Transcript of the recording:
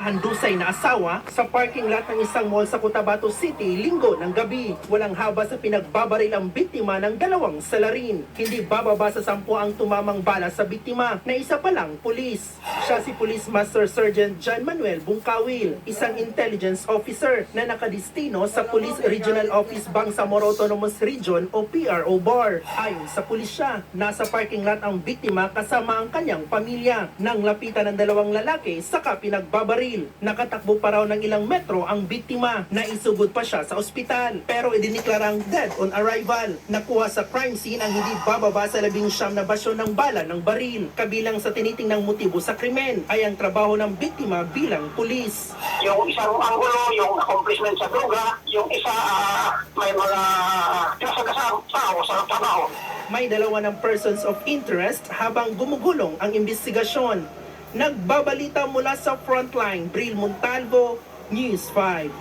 Handusay na asawa sa parking lot ng isang mall sa Cotabato City linggo ng gabi. Walang haba sa pinagbabaril ang biktima ng dalawang salarin. Hindi bababa sa 10 ang tumamang bala sa biktima na isa pa lang pulis. Siya si Police Master Sergeant John Manuel Bungkawil, isang intelligence officer na nakadistino sa Police Regional Office Bangsamoro Autonomous Region o PRO BAR. Ayon sa pulisya, nasa parking lot ang biktima kasama ang kanyang pamilya. Nang lapitan ng dalawang lalaki, saka pinagbabaril. Nakatakbo pa raw ng ilang metro ang biktima. Naisugod pa siya sa ospital pero idiniklarang dead on arrival. Nakuha sa crime scene ang hindi bababa sa 19 na basyo ng bala ng baril. Kabilang sa tinitingnang motibo sa krimen ay ang trabaho ng biktima bilang pulis. Yung isang anggulo, yung accomplishment sa droga, yung isa may mga kasang tao sa trabaho. May dalawa ng persons of interest habang gumugulong ang investigasyon. Nagbabalita mula sa Frontline, Bril Montalvo, News 5.